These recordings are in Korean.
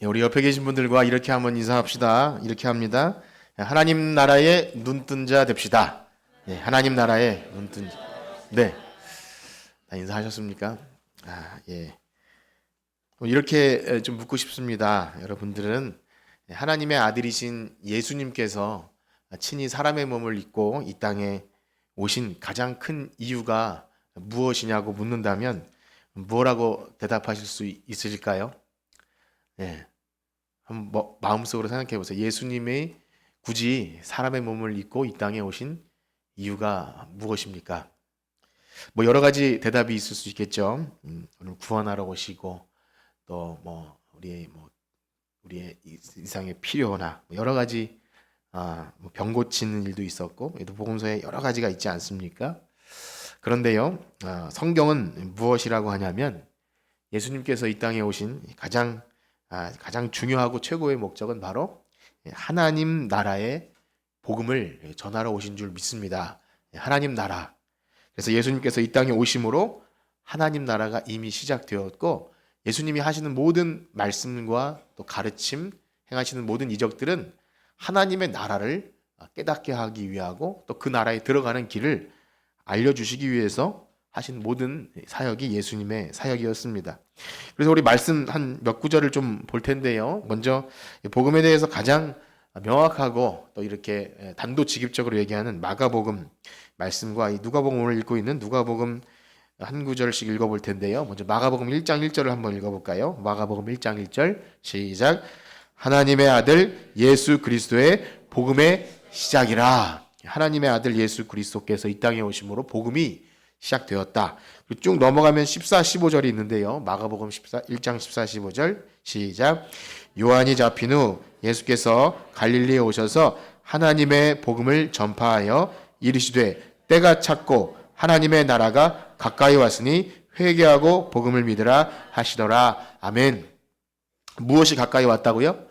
우리 옆에 계신 분들과 이렇게 한번 인사합시다. 이렇게 합니다. 하나님 나라의 눈뜬 자 됩시다. 네, 하나님 나라의 눈뜬 자. 네, 다 인사하셨습니까? 예. 이렇게 좀 묻고 싶습니다. 여러분들은 하나님의 아들이신 예수님께서 친히 사람의 몸을 입고 이 땅에 오신 가장 큰 이유가 무엇이냐고 묻는다면 뭐라고 대답하실 수 있으실까요? 예. 한번 마음속으로 생각해 보세요. 예수님이 굳이 사람의 몸을 입고 이 땅에 오신 이유가 무엇입니까? 여러 가지 대답이 있을 수 있겠죠. 오늘 구원하러 오시고 또 우리의 일상의 필요나 여러 가지 병 고치는 일도 있었고 복음서에 여러 가지가 있지 않습니까? 그런데요, 성경은 무엇이라고 하냐면 예수님께서 이 땅에 오신 가장 중요하고 최고의 목적은 바로 하나님 나라의 복음을 전하러 오신 줄 믿습니다. 하나님 나라. 그래서 예수님께서 이 땅에 오심으로 하나님 나라가 이미 시작되었고 예수님이 하시는 모든 말씀과 또 가르침, 행하시는 모든 이적들은 하나님의 나라를 깨닫게 하기 위하고 또 그 나라에 들어가는 길을 알려주시기 위해서 하신 모든 사역이 예수님의 사역이었습니다. 그래서 우리 말씀 한 몇 구절을 좀 볼 텐데요. 먼저 복음에 대해서 가장 명확하고 또 이렇게 단도직입적으로 얘기하는 마가복음 말씀과 이 누가복음 오늘 읽고 있는 누가복음 한 구절씩 읽어볼 텐데요. 먼저 마가복음 1장 1절을 한번 읽어볼까요? 마가복음 1장 1절 시작. 하나님의 아들 예수 그리스도의 복음의 시작이라. 하나님의 아들 예수 그리스도께서 이 땅에 오심으로 복음이 시작되었다. 쭉 넘어가면 14, 15절이 있는데요. 마가복음 1장 14, 15절 시작. 요한이 잡힌 후 예수께서 갈릴리에 오셔서 하나님의 복음을 전파하여 이르시되 때가 찼고 하나님의 나라가 가까이 왔으니 회개하고 복음을 믿으라 하시더라. 아멘. 무엇이 가까이 왔다고요?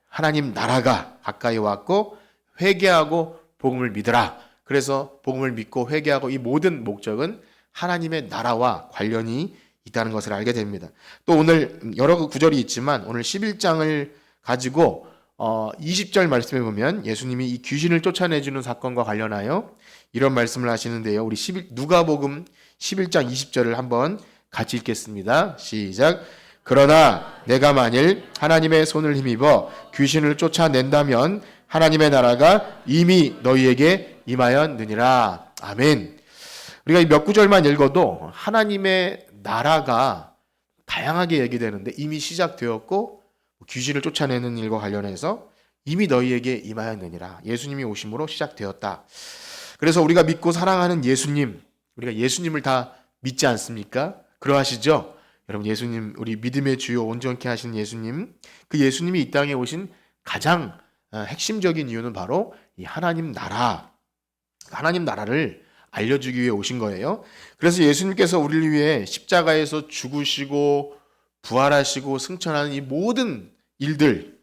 하나님 나라가 가까이 왔고 회개하고 복음을 믿으라. 그래서 복음을 믿고 회개하고 이 모든 목적은 하나님의 나라와 관련이 있다는 것을 알게 됩니다. 또 오늘 여러 구절이 있지만 오늘 11장을 가지고 20절 말씀에 보면 예수님이 이 귀신을 쫓아내주는 사건과 관련하여 이런 말씀을 하시는데요. 우리 누가복음 11장 20절을 한번 같이 읽겠습니다. 시작. 그러나 내가 만일 하나님의 손을 힘입어 귀신을 쫓아낸다면 하나님의 나라가 이미 너희에게 임하였느니라. 아멘. 우리가 이 몇 구절만 읽어도 하나님의 나라가 다양하게 얘기되는데 이미 시작되었고 귀신을 쫓아내는 일과 관련해서 이미 너희에게 임하였느니라. 예수님이 오심으로 시작되었다. 그래서 우리가 믿고 사랑하는 예수님, 우리가 예수님을 다 믿지 않습니까? 그러하시죠? 여러분 예수님, 우리 믿음의 주요 온전케 하신 예수님, 그 예수님이 이 땅에 오신 가장 핵심적인 이유는 바로 이 하나님 나라를 알려주기 위해 오신 거예요. 그래서 예수님께서 우리를 위해 십자가에서 죽으시고 부활하시고 승천하는 이 모든 일들,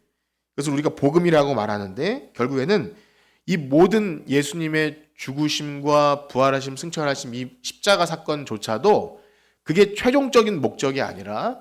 그래서 우리가 복음이라고 말하는데 결국에는 이 모든 예수님의 죽으심과 부활하심, 승천하심 이 십자가 사건조차도 그게 최종적인 목적이 아니라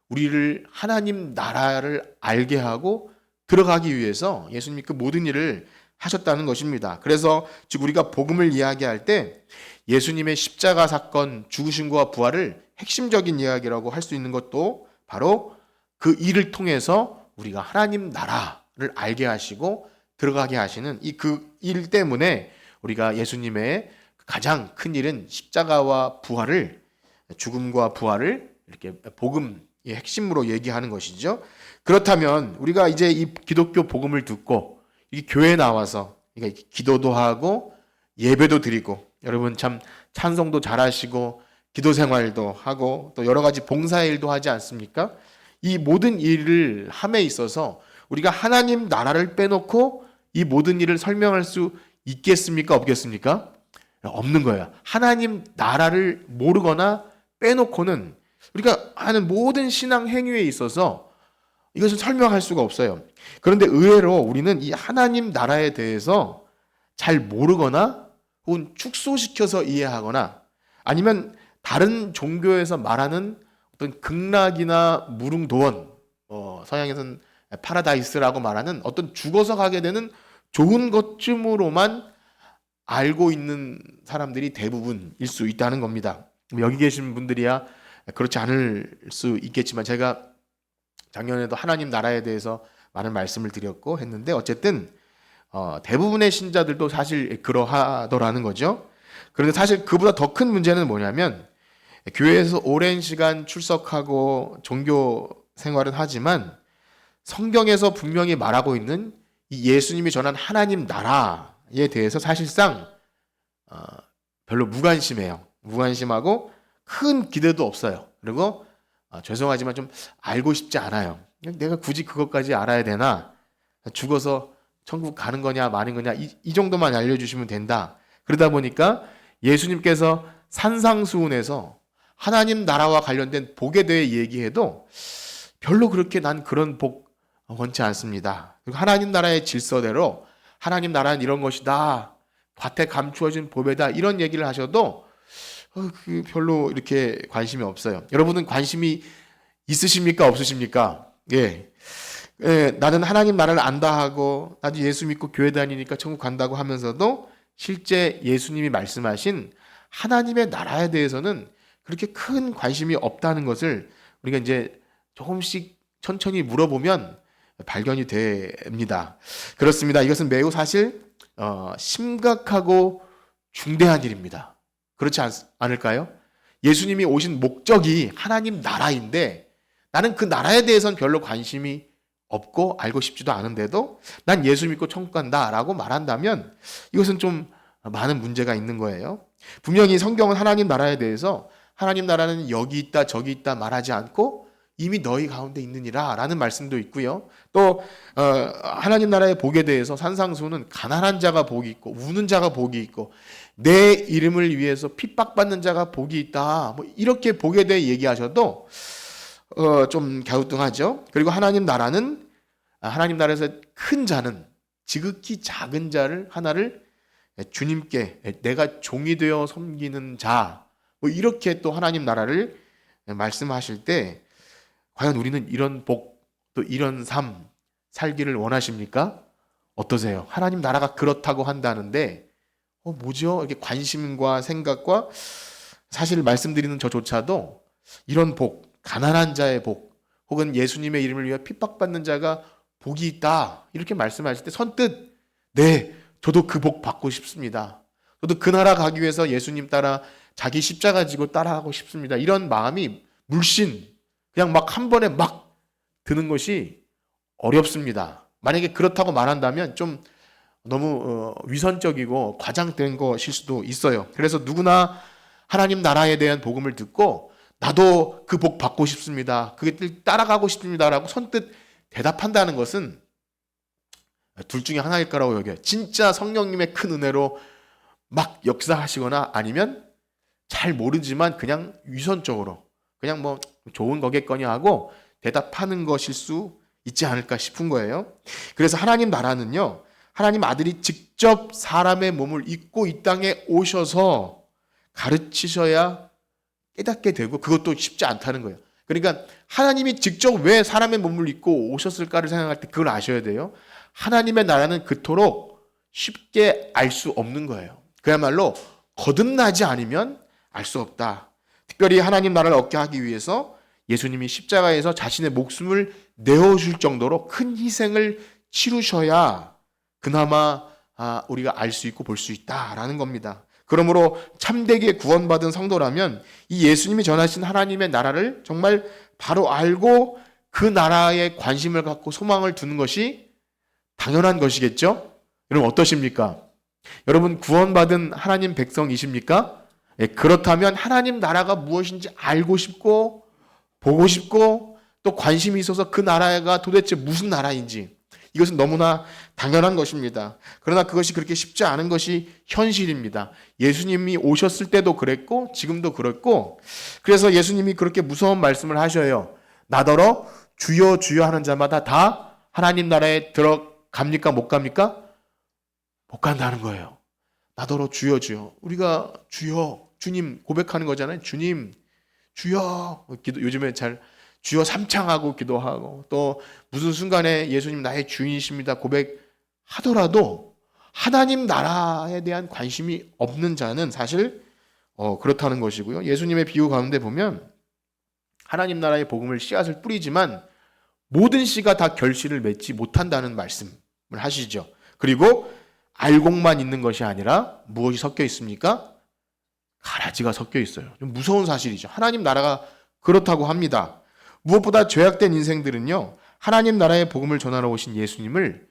우리를 하나님 나라를 알게 하고 들어가기 위해서 예수님이 그 모든 일을 하셨다는 것입니다. 그래서 즉 우리가 복음을 이야기할 때 예수님의 십자가 사건, 죽으심과 부활을 핵심적인 이야기라고 할 수 있는 것도 바로 그 일을 통해서 우리가 하나님 나라를 알게 하시고 들어가게 하시는 이 그 일 때문에 우리가 예수님의 가장 큰 일은 십자가와 부활을, 죽음과 부활을 이렇게 복음의 핵심으로 얘기하는 것이죠. 그렇다면 우리가 이제 이 기독교 복음을 듣고 이 교회에 나와서 기도도 하고 예배도 드리고 여러분 참 찬송도 잘하시고 기도 생활도 하고 또 여러 가지 봉사의 일도 하지 않습니까? 이 모든 일을 함에 있어서 우리가 하나님 나라를 빼놓고 이 모든 일을 설명할 수 있겠습니까? 없겠습니까? 없는 거예요. 하나님 나라를 모르거나 빼놓고는 우리가 하는 모든 신앙 행위에 있어서 이것을 설명할 수가 없어요. 그런데 의외로 우리는 이 하나님 나라에 대해서 잘 모르거나 혹은 축소시켜서 이해하거나 아니면 다른 종교에서 말하는 어떤 극락이나 무릉도원, 서양에서는 파라다이스라고 말하는 어떤 죽어서 가게 되는 좋은 것쯤으로만 알고 있는 사람들이 대부분일 수 있다는 겁니다. 여기 계신 분들이야 그렇지 않을 수 있겠지만, 제가 작년에도 하나님 나라에 대해서 많은 말씀을 드렸고 했는데, 어쨌든 대부분의 신자들도 사실 그러하더라는 거죠. 그런데 사실 그보다 더 큰 문제는 뭐냐면, 교회에서 오랜 시간 출석하고 종교 생활은 하지만 성경에서 분명히 말하고 있는 이 예수님이 전한 하나님 나라에 대해서 사실상 별로 무관심해요. 무관심하고 큰 기대도 없어요. 그리고 죄송하지만 좀 알고 싶지 않아요. 내가 굳이 그것까지 알아야 되나? 죽어서 천국 가는 거냐 마는 거냐, 이 정도만 알려주시면 된다. 그러다 보니까 예수님께서 산상수훈에서 하나님 나라와 관련된 복에 대해 얘기해도 별로 그렇게 난 그런 복 원치 않습니다. 그리고 하나님 나라의 질서대로 하나님 나라는 이런 것이다, 밭에 감추어진 보배다, 이런 얘기를 하셔도 별로 이렇게 관심이 없어요. 여러분은 관심이 있으십니까? 없으십니까? 예. 나는 하나님 나라를 안다 하고 나도 예수 믿고 교회 다니니까 천국 간다고 하면서도 실제 예수님이 말씀하신 하나님의 나라에 대해서는 그렇게 큰 관심이 없다는 것을 우리가 이제 조금씩 천천히 물어보면 발견이 됩니다. 그렇습니다. 이것은 매우 사실 심각하고 중대한 일입니다. 그렇지 않을까요? 예수님이 오신 목적이 하나님 나라인데 나는 그 나라에 대해서는 별로 관심이 없고 알고 싶지도 않은데도 난 예수 믿고 천국 간다라고 말한다면 이것은 좀 많은 문제가 있는 거예요. 분명히 성경은 하나님 나라에 대해서 하나님 나라는 여기 있다 저기 있다 말하지 않고 이미 너희 가운데 있느니라 라는 말씀도 있고요. 또 하나님 나라의 복에 대해서 산상수훈은 가난한 자가 복이 있고 우는 자가 복이 있고 내 이름을 위해서 핍박받는 자가 복이 있다, 뭐 이렇게 복에 대해 얘기하셔도 좀 갸우뚱하죠. 그리고 하나님 나라에서 큰 자는 지극히 작은 자를 하나를 주님께 내가 종이 되어 섬기는 자, 뭐 이렇게 또 하나님 나라를 말씀하실 때 과연 우리는 이런 복, 또 이런 삶 살기를 원하십니까? 어떠세요? 하나님 나라가 그렇다고 한다는데 뭐죠? 이렇게 관심과 생각과 사실 말씀드리는 저조차도 이런 복, 가난한 자의 복, 혹은 예수님의 이름을 위해 핍박받는 자가 복이 있다, 이렇게 말씀하실 때 선뜻 네, 저도 그 복 받고 싶습니다. 저도 그 나라 가기 위해서 예수님 따라 자기 십자가 지고 따라가고 싶습니다. 이런 마음이 물씬 그냥 막 한 번에 막 드는 것이 어렵습니다. 만약에 그렇다고 말한다면 좀 너무 위선적이고 과장된 것일 수도 있어요. 그래서 누구나 하나님 나라에 대한 복음을 듣고 나도 그 복 받고 싶습니다, 그게 따라가고 싶습니다라고 선뜻 대답한다는 것은 둘 중에 하나일 거라고 여겨요. 진짜 성령님의 큰 은혜로 막 역사하시거나 아니면 잘 모르지만 그냥 위선적으로 그냥 뭐 좋은 거겠거니 하고 대답하는 것일 수 있지 않을까 싶은 거예요. 그래서 하나님 나라는요, 하나님 아들이 직접 사람의 몸을 입고 이 땅에 오셔서 가르치셔야 깨닫게 되고 그것도 쉽지 않다는 거예요. 그러니까 하나님이 직접 왜 사람의 몸을 입고 오셨을까를 생각할 때 그걸 아셔야 돼요. 하나님의 나라는 그토록 쉽게 알 수 없는 거예요. 그야말로 거듭나지 않으면 알 수 없다. 특별히 하나님 나라를 얻게 하기 위해서 예수님이 십자가에서 자신의 목숨을 내어줄 정도로 큰 희생을 치르셔야 그나마 우리가 알 수 있고 볼 수 있다라는 겁니다. 그러므로 참되게 구원받은 성도라면 이 예수님이 전하신 하나님의 나라를 정말 바로 알고 그 나라에 관심을 갖고 소망을 두는 것이 당연한 것이겠죠? 여러분 어떠십니까? 여러분 구원받은 하나님 백성이십니까? 예, 그렇다면 하나님 나라가 무엇인지 알고 싶고 보고 싶고 또 관심이 있어서 그 나라가 도대체 무슨 나라인지, 이것은 너무나 당연한 것입니다. 그러나 그것이 그렇게 쉽지 않은 것이 현실입니다. 예수님이 오셨을 때도 그랬고 지금도 그렇고, 그래서 예수님이 그렇게 무서운 말씀을 하셔요. 나더러 주여 주여 하는 자마다 다 하나님 나라에 들어갑니까? 못 갑니까? 못 간다는 거예요. 나더러 주여 주여. 우리가 주여, 주님 고백하는 거잖아요. 주님, 주여 요즘에 잘 주여 삼창하고 기도하고 또 무슨 순간에 예수님 나의 주인이십니다 고백하더라도 하나님 나라에 대한 관심이 없는 자는 사실 그렇다는 것이고요. 예수님의 비유 가운데 보면 하나님 나라의 복음을 씨앗을 뿌리지만 모든 씨가 다 결실을 맺지 못한다는 말씀을 하시죠. 그리고 알곡만 있는 것이 아니라 무엇이 섞여 있습니까? 가라지가 섞여 있어요. 좀 무서운 사실이죠. 하나님 나라가 그렇다고 합니다. 무엇보다 죄악된 인생들은요, 하나님 나라의 복음을 전하러 오신 예수님을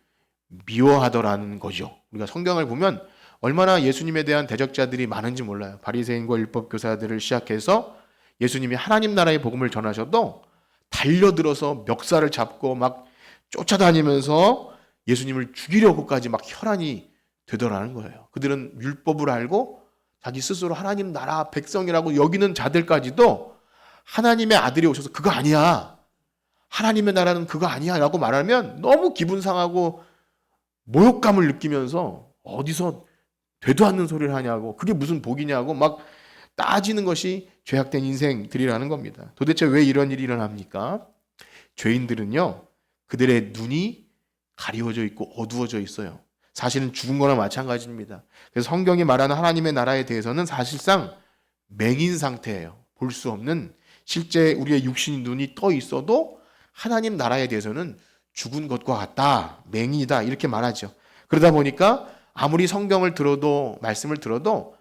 미워하더라는 거죠. 우리가 성경을 보면 얼마나 예수님에 대한 대적자들이 많은지 몰라요. 바리새인과 율법 교사들을 시작해서 예수님이 하나님 나라의 복음을 전하셔도 달려들어서 멱살을 잡고 막 쫓아다니면서 예수님을 죽이려고까지 막 혈안이 되더라는 거예요. 그들은 율법을 알고 자기 스스로 하나님 나라 백성이라고 여기는 자들까지도 하나님의 아들이 오셔서 그거 아니야, 하나님의 나라는 그거 아니야 라고 말하면 너무 기분 상하고 모욕감을 느끼면서 어디서 되도 않는 소리를 하냐고, 그게 무슨 복이냐고 막 따지는 것이 죄악된 인생들이라는 겁니다. 도대체 왜 이런 일이 일어납니까? 죄인들은요, 그들의 눈이 가리워져 있고 어두워져 있어요. 사실은 죽은 거나 마찬가지입니다. 그래서 성경이 말하는 하나님의 나라에 대해서는 사실상 맹인 상태예요. 볼 수 없는, 실제 우리의 육신이 눈이 떠 있어도 하나님 나라에 대해서는 죽은 것과 같다, 맹인이다 이렇게 말하죠. 그러다 보니까 아무리 성경을 들어도, 말씀을 들어도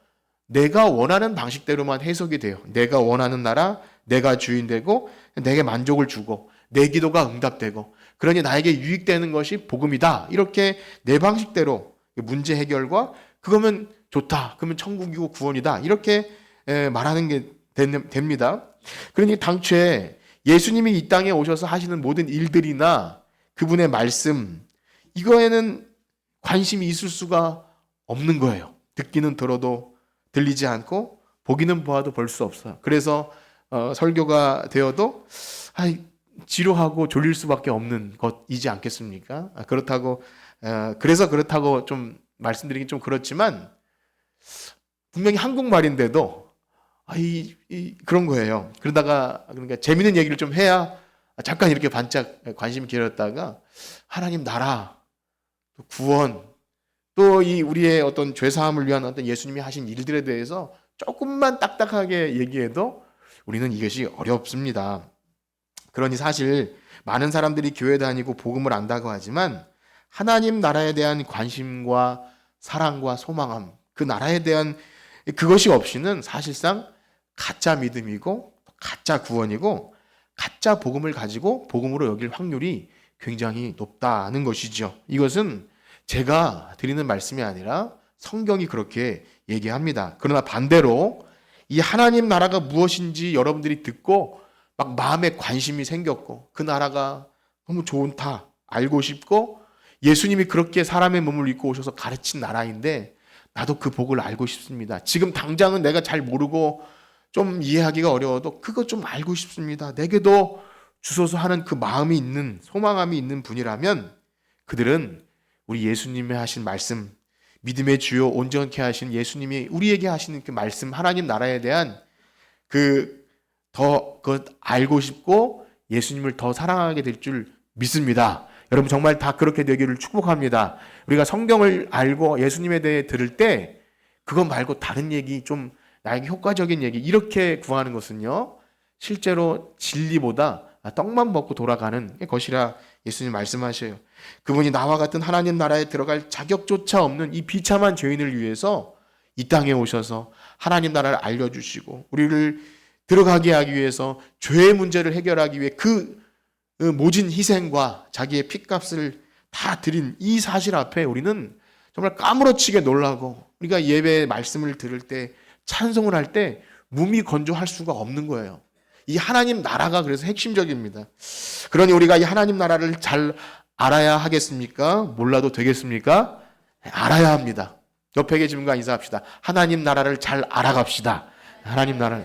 내가 원하는 방식대로만 해석이 돼요. 내가 원하는 나라, 내가 주인 되고 내게 만족을 주고 내 기도가 응답되고 그러니 나에게 유익되는 것이 복음이다, 이렇게 내 방식대로 문제 해결과 그거면 좋다, 그러면 천국이고 구원이다, 이렇게 말하는 게 됩니다. 그러니 당초에 예수님이 이 땅에 오셔서 하시는 모든 일들이나 그분의 말씀, 이거에는 관심이 있을 수가 없는 거예요. 듣기는 들어도 들리지 않고 보기는 보아도 볼 수 없어요. 그래서 설교가 되어도 지루하고 졸릴 수밖에 없는 것이지 않겠습니까? 그래서 그렇다고 좀 말씀드리긴 좀 그렇지만 분명히 한국말인데도 그런 거예요. 그러니까 재밌는 얘기를 좀 해야 잠깐 이렇게 반짝 관심이 길었다가 하나님 나라, 또 구원, 또 이 우리의 어떤 죄사함을 위한 어떤 예수님이 하신 일들에 대해서 조금만 딱딱하게 얘기해도 우리는 이것이 어렵습니다. 그러니 사실 많은 사람들이 교회 다니고 복음을 안다고 하지만 하나님 나라에 대한 관심과 사랑과 소망함, 그 나라에 대한 그것이 없이는 사실상 가짜 믿음이고 가짜 구원이고 가짜 복음을 가지고 복음으로 여길 확률이 굉장히 높다는 것이죠. 이것은 제가 드리는 말씀이 아니라 성경이 그렇게 얘기합니다. 그러나 반대로 이 하나님 나라가 무엇인지 여러분들이 듣고 막 마음에 관심이 생겼고 그 나라가 너무 좋다, 알고 싶고 예수님이 그렇게 사람의 몸을 입고 오셔서 가르친 나라인데 나도 그 복을 알고 싶습니다. 지금 당장은 내가 잘 모르고 좀 이해하기가 어려워도 그거 좀 알고 싶습니다. 내게도 주소서 하는 그 마음이 있는, 소망함이 있는 분이라면 그들은 우리 예수님이 하신 말씀, 믿음의 주요 온전케 하신 예수님이 우리에게 하시는 그 말씀, 하나님 나라에 대한 그것 알고 싶고 예수님을 더 사랑하게 될 줄 믿습니다. 여러분 정말 다 그렇게 되기를 축복합니다. 우리가 성경을 알고 예수님에 대해 들을 때 그것 말고 다른 얘기, 좀 나에게 효과적인 얘기 이렇게 구하는 것은요, 실제로 진리보다 떡만 먹고 돌아가는 것이라 예수님 말씀하셔요. 그분이 나와 같은 하나님 나라에 들어갈 자격조차 없는 이 비참한 죄인을 위해서 이 땅에 오셔서 하나님 나라를 알려주시고 우리를 들어가게 하기 위해서 죄의 문제를 해결하기 위해 그 모진 희생과 자기의 핏값을 다 드린 이 사실 앞에 우리는 정말 까무러치게 놀라고, 우리가 예배의 말씀을 들을 때 찬송을 할 때 몸이 건조할 수가 없는 거예요. 이 하나님 나라가 그래서 핵심적입니다. 그러니 우리가 이 하나님 나라를 잘 알아야 하겠습니까? 몰라도 되겠습니까? 알아야 합니다. 옆에 계신 분과 인사합시다. 하나님 나라를 잘 알아갑시다. 하나님 나라,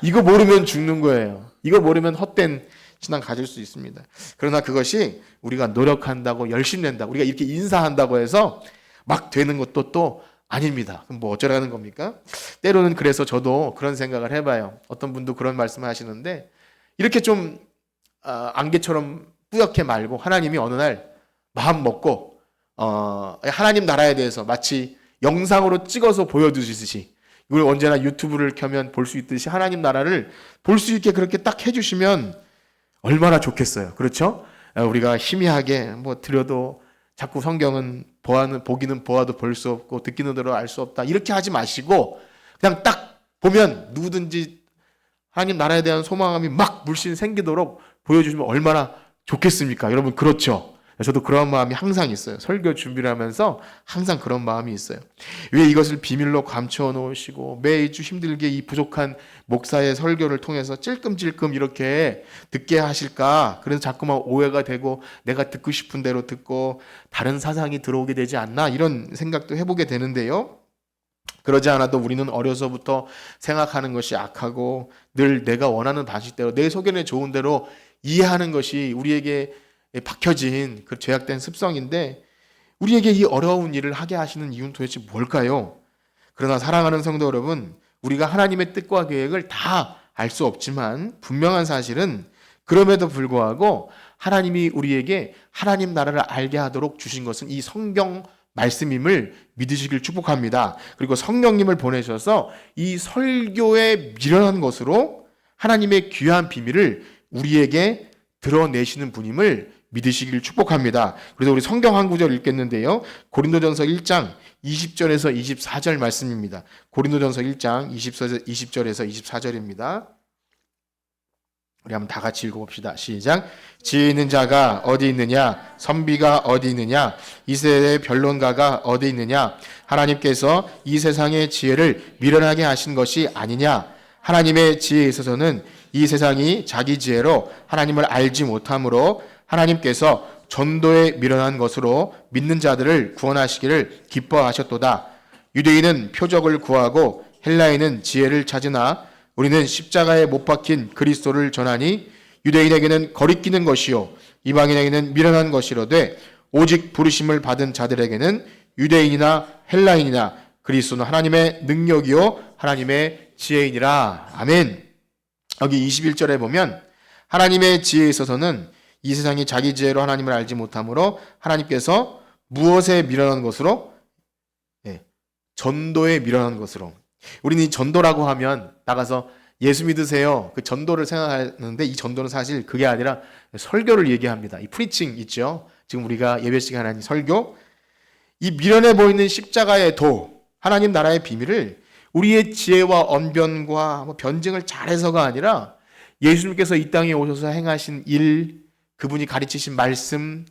이거 모르면 죽는 거예요. 이거 모르면 헛된 신앙 가질 수 있습니다. 그러나 그것이 우리가 노력한다고 열심히 낸다고 우리가 이렇게 인사한다고 해서 막 되는 것도 또 아닙니다. 그럼 뭐 어쩌라는 겁니까? 때로는 그래서 저도 그런 생각을 해봐요. 어떤 분도 그런 말씀을 하시는데 이렇게 좀 안개처럼 뿌옇게 말고 하나님이 어느 날 마음 먹고 하나님 나라에 대해서 마치 영상으로 찍어서 보여주시듯이 이걸 언제나 유튜브를 켜면 볼 수 있듯이 하나님 나라를 볼 수 있게 그렇게 딱 해주시면 얼마나 좋겠어요. 그렇죠? 우리가 희미하게 뭐 들여도 자꾸 성경은 보기는 보아도 볼 수 없고 듣기는 들어 알 수 없다 이렇게 하지 마시고 그냥 딱 보면 누구든지 하나님 나라에 대한 소망감이 막 물씬 생기도록 보여주시면 얼마나 좋겠습니까? 여러분 그렇죠? 저도 그런 마음이 항상 있어요. 설교 준비를 하면서 항상 그런 마음이 있어요. 왜 이것을 비밀로 감춰 놓으시고 매주 힘들게 이 부족한 목사의 설교를 통해서 찔끔찔끔 이렇게 듣게 하실까? 그래서 자꾸만 오해가 되고 내가 듣고 싶은 대로 듣고 다른 사상이 들어오게 되지 않나? 이런 생각도 해보게 되는데요. 그러지 않아도 우리는 어려서부터 생각하는 것이 악하고 늘 내가 원하는 방식대로 내 소견에 좋은 대로 이해하는 것이 우리에게 박혀진 그 죄악된 습성인데 우리에게 이 어려운 일을 하게 하시는 이유는 도대체 뭘까요? 그러나 사랑하는 성도 여러분, 우리가 하나님의 뜻과 계획을 다 알 수 없지만 분명한 사실은 그럼에도 불구하고 하나님이 우리에게 하나님 나라를 알게 하도록 주신 것은 이 성경 말씀임을 믿으시길 축복합니다. 그리고 성령님을 보내셔서 이 설교에 미련한 것으로 하나님의 귀한 비밀을 우리에게 드러내시는 분임을 믿으시길 축복합니다. 그래서 우리 성경 한 구절 읽겠는데요. 고린도전서 1장 20절에서 24절 말씀입니다. 고린도전서 1장 20절에서 24절입니다. 우리 한번 다 같이 읽어봅시다. 시작. 지혜 있는 자가 어디 있느냐? 선비가 어디 있느냐? 이 세대의 변론가가 어디 있느냐? 하나님께서 이 세상의 지혜를 미련하게 하신 것이 아니냐? 하나님의 지혜에 있어서는 이 세상이 자기 지혜로 하나님을 알지 못함으로 하나님께서 전도에 미련한 것으로 믿는 자들을 구원하시기를 기뻐하셨도다. 유대인은 표적을 구하고 헬라인은 지혜를 찾으나 우리는 십자가에 못 박힌 그리스도를 전하니 유대인에게는 거리끼는 것이요 이방인에게는 미련한 것이로되 오직 부르심을 받은 자들에게는 유대인이나 헬라인이나 그리스도는 하나님의 능력이요 하나님의 지혜이니라. 아멘. 여기 21절에 보면 하나님의 지혜에 있어서는 이 세상이 자기 지혜로 하나님을 알지 못하므로 하나님께서 무엇에 미련한 것으로? 전도에 미련한 것으로. 우리는 이 전도라고 하면 나가서 예수 믿으세요. 그 전도를 생각하는데 이 전도는 사실 그게 아니라 설교를 얘기합니다. 이 프리칭 있죠. 지금 우리가 예배 시간에 하는 설교. 이 미련해 보이는 십자가의 도, 하나님 나라의 비밀을 우리의 지혜와 언변과 변증을 잘해서가 아니라 예수님께서 이 땅에 오셔서 행하신 일, 그분이 가르치신 말씀,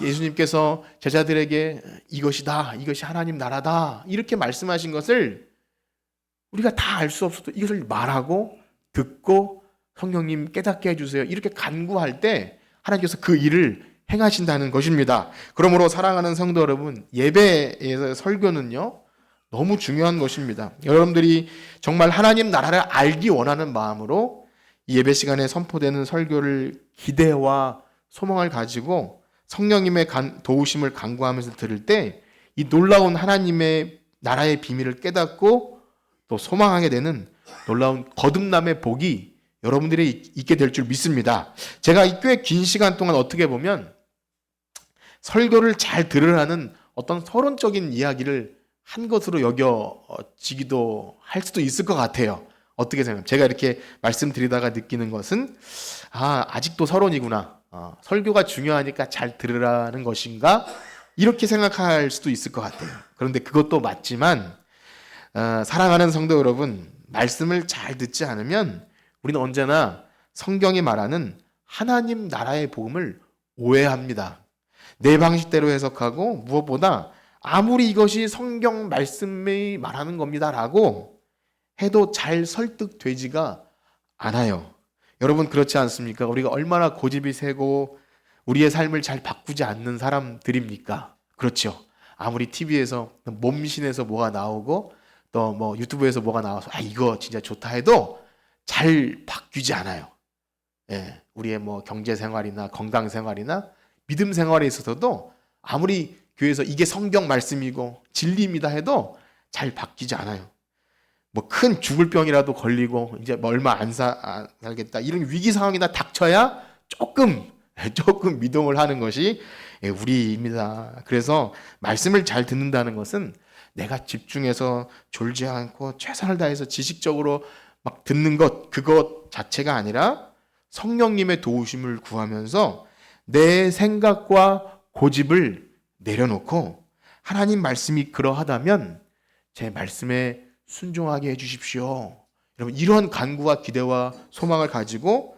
예수님께서 제자들에게 이것이다, 이것이 하나님 나라다 이렇게 말씀하신 것을 우리가 다 알 수 없어도 이것을 말하고 듣고 성령님 깨닫게 해주세요 이렇게 간구할 때 하나님께서 그 일을 행하신다는 것입니다. 그러므로 사랑하는 성도 여러분, 예배에서 설교는요 너무 중요한 것입니다. 여러분들이 정말 하나님 나라를 알기 원하는 마음으로 이 예배 시간에 선포되는 설교를 기대와 소망을 가지고 성령님의 도우심을 간구하면서 들을 때 이 놀라운 하나님의 나라의 비밀을 깨닫고 또 소망하게 되는 놀라운 거듭남의 복이 여러분들이 있게 될 줄 믿습니다. 제가 꽤 긴 시간 동안 어떻게 보면 설교를 잘 들으라는 어떤 서론적인 이야기를 한 것으로 여겨지기도 할 수도 있을 것 같아요. 어떻게 생각해요? 제가 이렇게 말씀드리다가 느끼는 것은 아직도 서론이구나. 설교가 중요하니까 잘 들으라는 것인가? 이렇게 생각할 수도 있을 것 같아요. 그런데 그것도 맞지만 사랑하는 성도 여러분, 말씀을 잘 듣지 않으면 우리는 언제나 성경이 말하는 하나님 나라의 복음을 오해합니다. 내 방식대로 해석하고 무엇보다 아무리 이것이 성경 말씀이 말하는 겁니다라고 해도 잘 설득되지가 않아요. 여러분 그렇지 않습니까? 우리가 얼마나 고집이 세고 우리의 삶을 잘 바꾸지 않는 사람들입니까? 그렇죠. 아무리 TV에서 몸신에서 뭐가 나오고 또 뭐 유튜브에서 뭐가 나와서 이거 진짜 좋다 해도 잘 바뀌지 않아요. 우리의 뭐 경제 생활이나 건강 생활이나 믿음 생활에 있어서도 아무리 교회에서 이게 성경 말씀이고 진리입니다 해도 잘 바뀌지 않아요. 뭐 큰 죽을 병이라도 걸리고 이제 뭐 얼마 안 살겠다 이런 위기 상황이 다 닥쳐야 조금 미동을 하는 것이 우리입니다. 그래서 말씀을 잘 듣는다는 것은 내가 집중해서 졸지 않고 최선을 다해서 지식적으로 막 듣는 그것 자체가 아니라 성령님의 도우심을 구하면서 내 생각과 고집을 내려놓고 하나님 말씀이 그러하다면 제 말씀에 순종하게 해주십시오. 여러분, 이런 간구와 기대와 소망을 가지고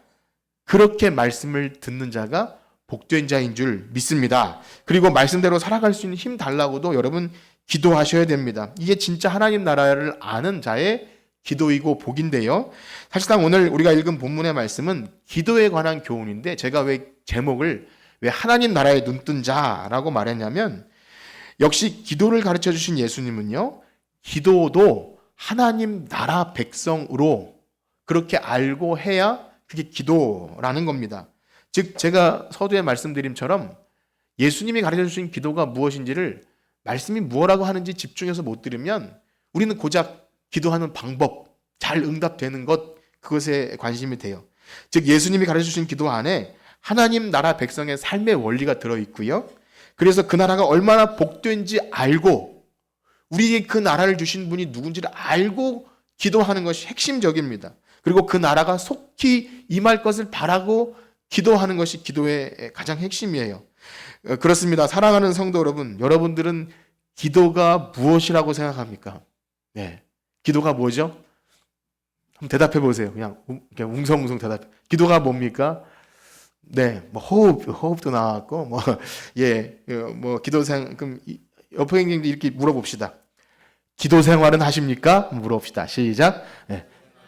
그렇게 말씀을 듣는 자가 복된 자인 줄 믿습니다. 그리고 말씀대로 살아갈 수 있는 힘 달라고도 여러분 기도하셔야 됩니다. 이게 진짜 하나님 나라를 아는 자의 기도이고 복인데요. 사실상 오늘 우리가 읽은 본문의 말씀은 기도에 관한 교훈인데 제가 왜 제목을 왜 하나님 나라에 눈뜬 자라고 말했냐면 역시 기도를 가르쳐 주신 예수님은요. 기도도 하나님 나라 백성으로 그렇게 알고 해야 그게 기도라는 겁니다. 즉 제가 서두에 말씀드림처럼 예수님이 가르쳐 주신 기도가 무엇인지를 말씀이 무엇라고 하는지 집중해서 못 들으면 우리는 고작 기도하는 방법, 잘 응답되는 것 그것에 관심이 돼요. 즉 예수님이 가르쳐 주신 기도 안에 하나님 나라 백성의 삶의 원리가 들어있고요. 그래서 그 나라가 얼마나 복된지 알고 우리에게 그 나라를 주신 분이 누군지를 알고 기도하는 것이 핵심적입니다. 그리고 그 나라가 속히 임할 것을 바라고 기도하는 것이 기도의 가장 핵심이에요. 그렇습니다. 사랑하는 성도 여러분, 여러분들은 기도가 무엇이라고 생각합니까? 네, 기도가 뭐죠? 한번 대답해 보세요. 그냥 웅성웅성 대답. 기도가 뭡니까? 네, 뭐 호흡도 나왔고, 뭐 기도생 그럼 옆에 있는 이렇게 물어봅시다. 기도 생활은 하십니까? 물어봅시다. 시작. 네,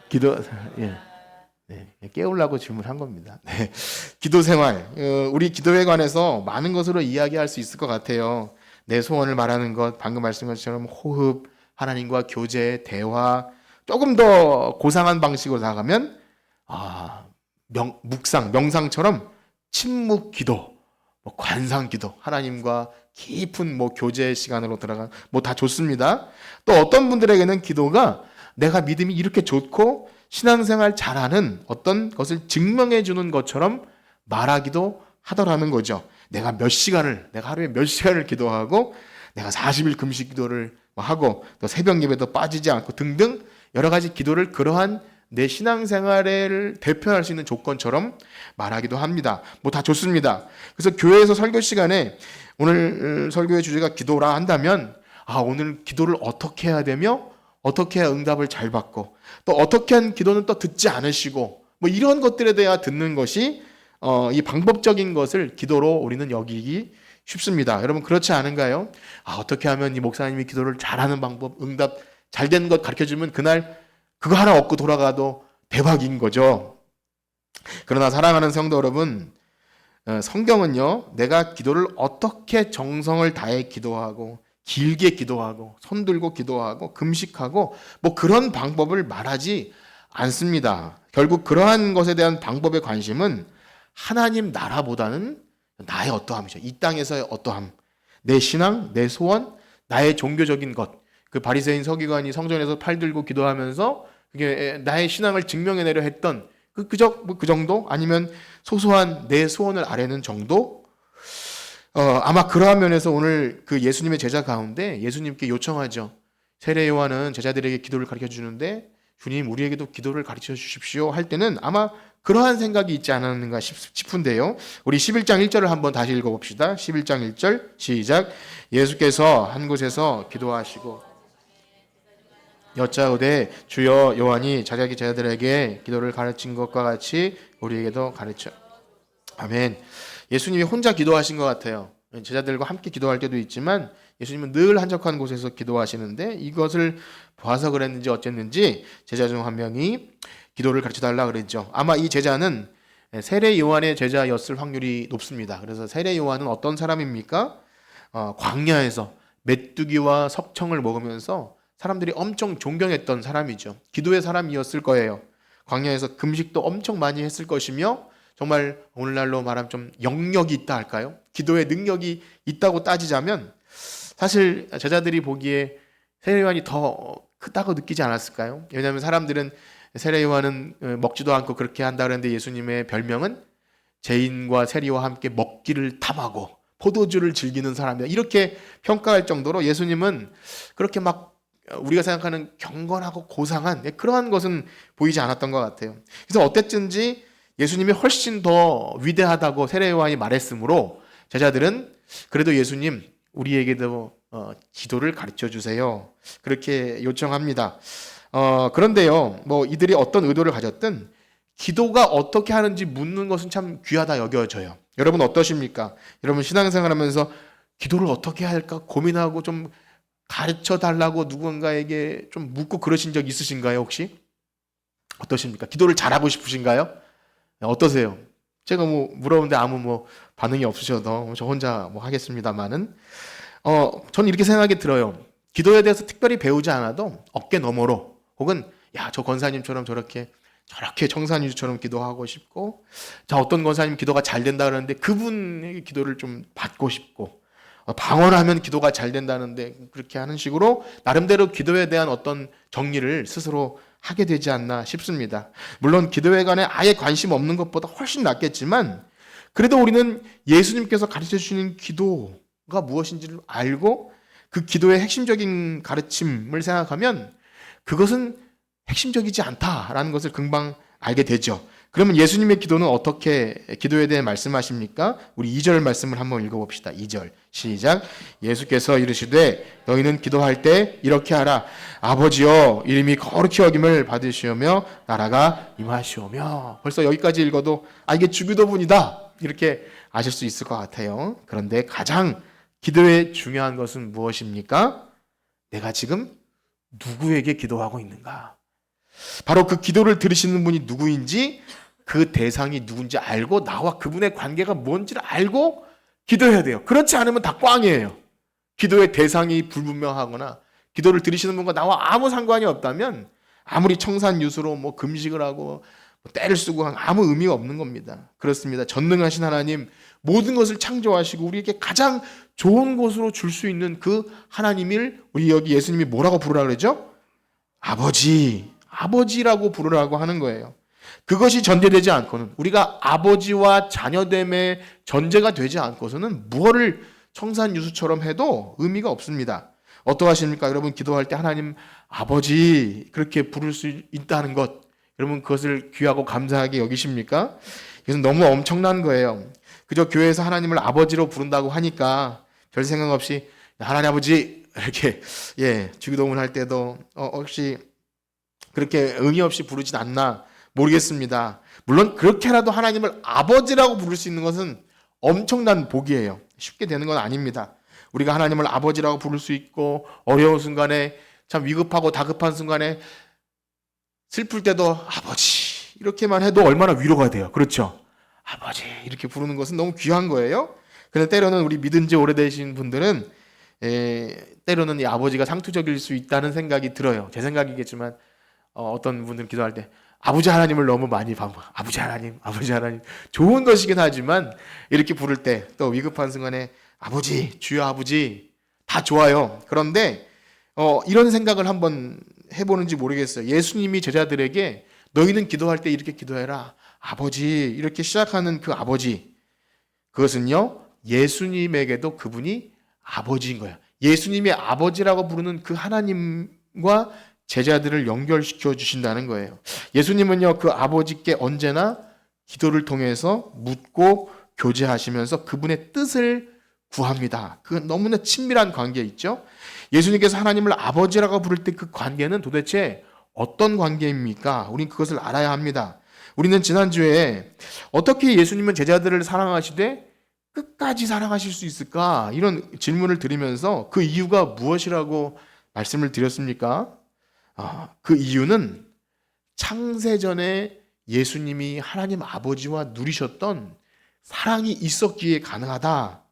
기도 깨우려고 질문한 겁니다. 네, 기도 생활. 우리 기도에 관해서 많은 것으로 이야기할 수 있을 것 같아요. 내 소원을 말하는 것, 방금 말씀한 것처럼 호흡, 하나님과 교제, 대화. 조금 더 고상한 방식으로 나가면 명상처럼 침묵 기도, 뭐 관상 기도, 하나님과 깊은 뭐 교제 시간으로 들어간 뭐 다 좋습니다. 또 어떤 분들에게는 기도가 내가 믿음이 이렇게 좋고 신앙생활 잘하는 어떤 것을 증명해 주는 것처럼 말하기도 하더라는 거죠. 내가 하루에 몇 시간을 기도하고 내가 40일 금식 기도를 하고 또 새벽 예배도 빠지지 않고 등등 여러 가지 기도를 그러한 내 신앙생활을 대표할 수 있는 조건처럼 말하기도 합니다. 뭐 다 좋습니다. 그래서 교회에서 설교 시간에 오늘 설교의 주제가 기도라 한다면 오늘 기도를 어떻게 해야 되며 어떻게 해야 응답을 잘 받고 또 어떻게 한 기도는 또 듣지 않으시고 뭐 이런 것들에 대해 듣는 것이 이 방법적인 것을 기도로 우리는 여기기 쉽습니다. 여러분 그렇지 않은가요? 어떻게 하면 이 목사님이 기도를 잘하는 방법, 응답 잘 되는 것 가르쳐주면 그날 그거 하나 얻고 돌아가도 대박인 거죠. 그러나 사랑하는 성도 여러분, 성경은요, 내가 기도를 어떻게 정성을 다해 기도하고 길게 기도하고 손 들고 기도하고 금식하고 뭐 그런 방법을 말하지 않습니다. 결국 그러한 것에 대한 방법의 관심은 하나님 나라보다는 나의 어떠함이죠. 이 땅에서의 어떠함, 내 신앙, 내 소원, 나의 종교적인 것. 그 바리새인 서기관이 성전에서 팔 들고 기도하면서 그게 나의 신앙을 증명해내려 했던 그 정도? 아니면 소소한 내 소원을 아뢰는 정도? 아마 그러한 면에서 오늘 그 예수님의 제자 가운데 예수님께 요청하죠. 세례 요한은 제자들에게 기도를 가르쳐 주는데 주님 우리에게도 기도를 가르쳐 주십시오 할 때는 아마 그러한 생각이 있지 않았는가 싶은데요. 우리 11장 1절을 한번 다시 읽어봅시다. 11장 1절 시작. 예수께서 한 곳에서 기도하시고 여짜오되 주여 요한이 자기 제자들에게 기도를 가르친 것과 같이 우리에게도 가르쳐. 아멘. 예수님이 혼자 기도하신 것 같아요. 제자들과 함께 기도할 때도 있지만 예수님은 늘 한적한 곳에서 기도하시는데 이것을 봐서 그랬는지 어쨌는지 제자 중 한 명이 기도를 가르쳐달라 그랬죠. 아마 이 제자는 세례 요한의 제자였을 확률이 높습니다. 그래서 세례 요한은 어떤 사람입니까? 광야에서 메뚜기와 석청을 먹으면서 사람들이 엄청 존경했던 사람이죠. 기도의 사람이었을 거예요. 광야에서 금식도 엄청 많이 했을 것이며 정말 오늘날로 말하면 좀 영역이 있다 할까요? 기도의 능력이 있다고 따지자면 사실 제자들이 보기에 세례 요한이 더 크다고 느끼지 않았을까요? 왜냐하면 사람들은 세례 요한은 먹지도 않고 그렇게 한다 그랬는데 예수님의 별명은 죄인과 세리와 함께 먹기를 탐하고 포도주를 즐기는 사람이다, 이렇게 평가할 정도로 예수님은 그렇게 막 우리가 생각하는 경건하고 고상한 그러한 것은 보이지 않았던 것 같아요. 그래서 어땠든지 예수님이 훨씬 더 위대하다고 세례 요한이 말했으므로 제자들은 그래도 예수님 우리에게도 기도를 가르쳐 주세요, 그렇게 요청합니다. 그런데요, 뭐 이들이 어떤 의도를 가졌든 기도가 어떻게 하는지 묻는 것은 참 귀하다 여겨져요. 여러분 어떠십니까? 여러분 신앙생활하면서 기도를 어떻게 할까 고민하고 좀 가르쳐 달라고 누군가에게 좀 묻고 그러신 적 있으신가요, 혹시? 어떠십니까? 기도를 잘하고 싶으신가요? 어떠세요? 제가 뭐 물어보는데 아무 뭐 반응이 없으셔도 저 혼자 뭐 하겠습니다만은 저는 이렇게 생각이 들어요. 기도에 대해서 특별히 배우지 않아도 어깨 너머로 혹은 야, 저 권사님처럼 저렇게 청산유수처럼 기도하고 싶고, 자, 어떤 권사님 기도가 잘 된다 그러는데 그분의 기도를 좀 받고 싶고, 방언하면 기도가 잘 된다는데 그렇게 하는 식으로 나름대로 기도에 대한 어떤 정리를 스스로 하게 되지 않나 싶습니다. 물론 기도에 관해 아예 관심 없는 것보다 훨씬 낫겠지만 그래도 우리는 예수님께서 가르쳐 주시는 기도가 무엇인지를 알고 그 기도의 핵심적인 가르침을 생각하면 그것은 핵심적이지 않다라는 것을 금방 알게 되죠. 그러면 예수님의 기도는 어떻게 기도에 대해 말씀하십니까? 우리 2절 말씀을 한번 읽어봅시다. 2절 시작. 예수께서 이르시되 너희는 기도할 때 이렇게 하라. 아버지여 이름이 거룩히 여김을 받으시오며 나라가 임하시오며. 벌써 여기까지 읽어도 이게 주기도문이다 이렇게 아실 수 있을 것 같아요. 그런데 가장 기도의 중요한 것은 무엇입니까? 내가 지금 누구에게 기도하고 있는가? 바로 그 기도를 들으시는 분이 누구인지, 그 대상이 누군지 알고 나와 그분의 관계가 뭔지를 알고 기도해야 돼요. 그렇지 않으면 다 꽝이에요. 기도의 대상이 불분명하거나 기도를 들으시는 분과 나와 아무 상관이 없다면 아무리 청산유수로 뭐 금식을 하고 때를 쓰고 아무 의미가 없는 겁니다. 그렇습니다. 전능하신 하나님, 모든 것을 창조하시고 우리에게 가장 좋은 것으로 줄 수 있는 그 하나님을 우리 여기 예수님이 뭐라고 부르라 그러죠? 아버지라고 부르라고 하는 거예요. 그것이 전제되지 않고는, 우리가 아버지와 자녀됨의 전제가 되지 않고서는 무엇을 청산유수처럼 해도 의미가 없습니다. 어떠하십니까? 여러분 기도할 때 하나님 아버지 그렇게 부를 수 있다는 것, 여러분 그것을 귀하고 감사하게 여기십니까? 이것은 너무 엄청난 거예요. 그저 교회에서 하나님을 아버지로 부른다고 하니까 별 생각 없이 하나님 아버지 이렇게 주기도문 할 때도 혹시 그렇게 의미 없이 부르진 않나 모르겠습니다. 물론 그렇게라도 하나님을 아버지라고 부를 수 있는 것은 엄청난 복이에요. 쉽게 되는 건 아닙니다. 우리가 하나님을 아버지라고 부를 수 있고, 어려운 순간에 참 위급하고 다급한 순간에 슬플 때도 아버지 이렇게만 해도 얼마나 위로가 돼요. 그렇죠? 아버지 이렇게 부르는 것은 너무 귀한 거예요. 근데 때로는 우리 믿은 지 오래되신 분들은 때로는 이 아버지가 상투적일 수 있다는 생각이 들어요. 제 생각이겠지만 어떤 분들은 기도할 때 아버지 하나님을 너무 많이 반복, 아버지 하나님 좋은 것이긴 하지만 이렇게 부를 때 또 위급한 순간에 아버지, 주여 아버지 다 좋아요. 그런데 이런 생각을 한번 해보는지 모르겠어요. 예수님이 제자들에게 너희는 기도할 때 이렇게 기도해라. 아버지 이렇게 시작하는 그 아버지, 그것은요 예수님에게도 그분이 아버지인 거예요. 예수님이 아버지라고 부르는 그 하나님과 제자들을 연결시켜 주신다는 거예요. 예수님은요 그 아버지께 언제나 기도를 통해서 묻고 교제하시면서 그분의 뜻을 구합니다. 그 너무나 친밀한 관계 있죠. 예수님께서 하나님을 아버지라고 부를 때 그 관계는 도대체 어떤 관계입니까? 우린 그것을 알아야 합니다. 우리는 지난주에 어떻게 예수님은 제자들을 사랑하시되 끝까지 사랑하실 수 있을까? 이런 질문을 드리면서 그 이유가 무엇이라고 말씀을 드렸습니까? 그 이유는 창세전에 예수님이 하나님 아버지와 누리셨던 사랑이 있었기에 가능하다.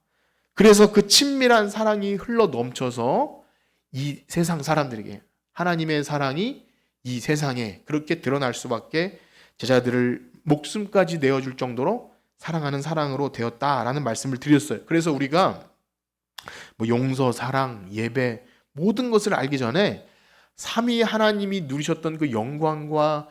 그래서 그 친밀한 사랑이 흘러 넘쳐서 이 세상 사람들에게 하나님의 사랑이 이 세상에 그렇게 드러날 수밖에, 제자들을 목숨까지 내어줄 정도로 사랑하는 사랑으로 되었다라는 말씀을 드렸어요. 그래서 우리가 뭐 용서, 사랑, 예배 모든 것을 알기 전에 삼위 하나님이 누리셨던 그 영광과